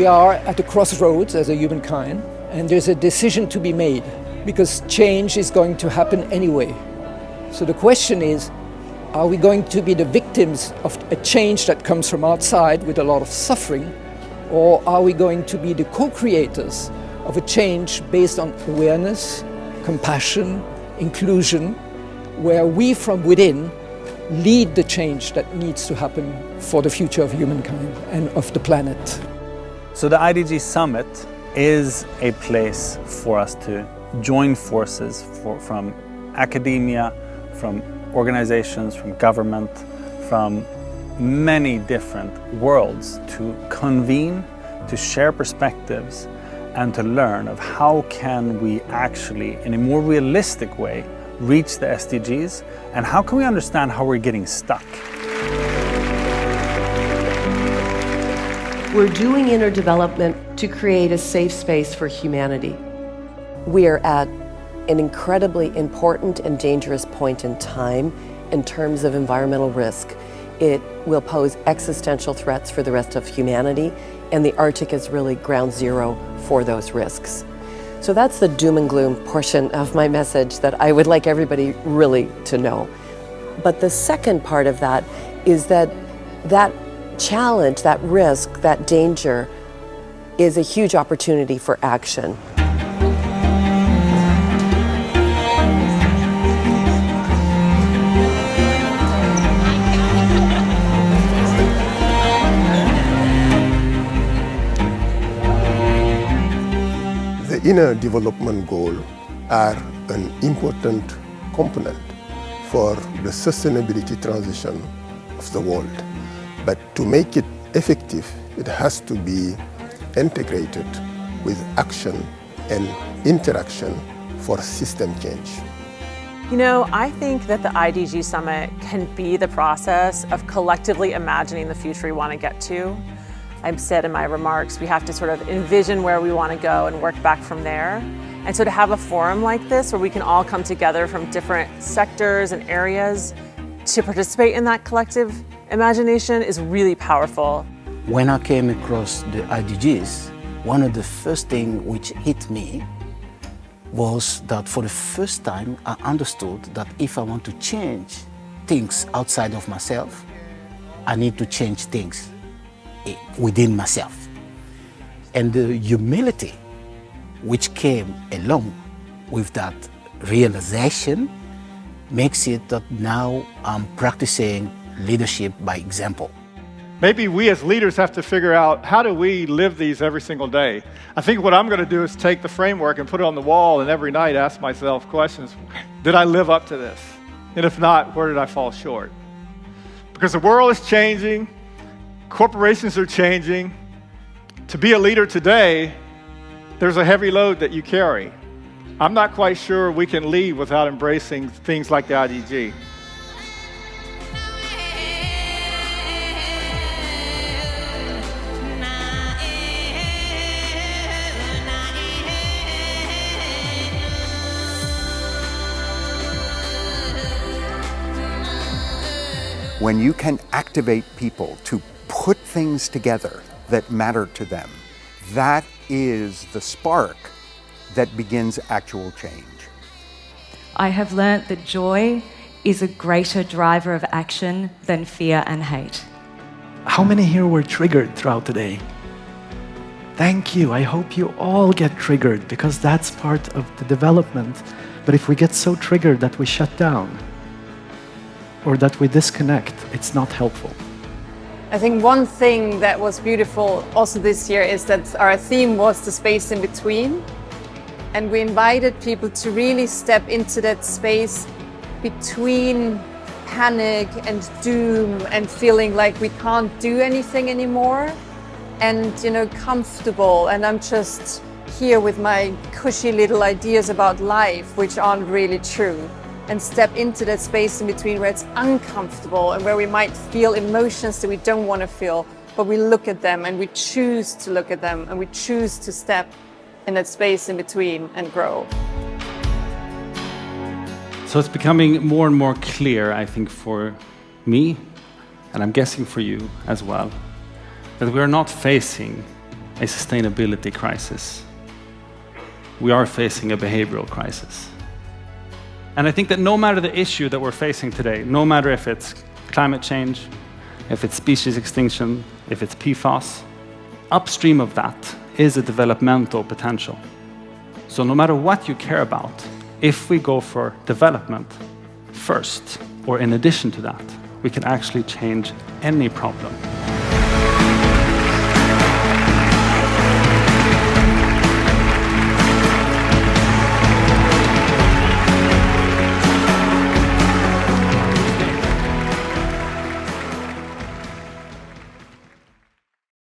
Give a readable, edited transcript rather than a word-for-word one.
We are at a crossroads as a humankind, and there's a decision to be made because change is going to happen anyway. So the question is, are we going to be the victims of a change that comes from outside with a lot of suffering, or are we going to be the co-creators of a change based on awareness, compassion, inclusion, where we from within lead the change that needs to happen for the future of humankind and of the planet? So the IDG Summit is a place for us to join forces from academia, from organizations, from government, from many different worlds to convene, to share perspectives, and to learn of how can we actually, in a more realistic way, reach the SDGs, and how can we understand how we're getting stuck. We're doing inner development to create a safe space for humanity. We are at an incredibly important and dangerous point in time in terms of environmental risk. It will pose existential threats for the rest of humanity, and the Arctic is really ground zero for those risks. So that's the doom and gloom portion of my message that I would like everybody really to know. But the second part of that is that challenge, that risk, that danger is a huge opportunity for action. The inner development goals are an important component for the sustainability transition of the world. But to make it effective, it has to be integrated with action and interaction for system change. You know, I think that the IDG Summit can be the process of collectively imagining the future we want to get to. I've said in my remarks, we have to sort of envision where we want to go and work back from there. And so to have a forum like this where we can all come together from different sectors and areas to participate in that collective imagination is really powerful. When I came across the IDGs, one of the first things which hit me was that for the first time I understood that if I want to change things outside of myself, I need to change things within myself. And the humility which came along with that realization makes it that now I'm practicing leadership by example. Maybe we as leaders have to figure out, how do we live these every single day? I think what I'm going to do is take the framework and put it on the wall and every night ask myself questions. Did I live up to this? And if not, where did I fall short? Because the world is changing, corporations are changing. To be a leader today, there's a heavy load that you carry. I'm not quite sure we can lead without embracing things like the IDG. When you can activate people to put things together that matter to them, that is the spark that begins actual change. I have learnt that joy is a greater driver of action than fear and hate. How many here were triggered throughout the day? Thank you. I hope you all get triggered, because that's part of the development. But if we get so triggered that we shut down or that we disconnect, it's not helpful. I think one thing that was beautiful also this year is that our theme was the space in between. And we invited people to really step into that space between panic and doom and feeling like we can't do anything anymore, and, you know, comfortable. And I'm just here with my cushy little ideas about life, which aren't really true. And step into that space in between where it's uncomfortable and where we might feel emotions that we don't want to feel, but we look at them and we choose to look at them and we choose to step in that space in between and grow. So it's becoming more and more clear, I think, for me, and I'm guessing for you as well, that we are not facing a sustainability crisis. We are facing a behavioral crisis. And I think that no matter the issue that we're facing today, no matter if it's climate change, if it's species extinction, if it's PFAS, upstream of that is a developmental potential. So no matter what you care about, if we go for development first, or in addition to that, we can actually change any problem.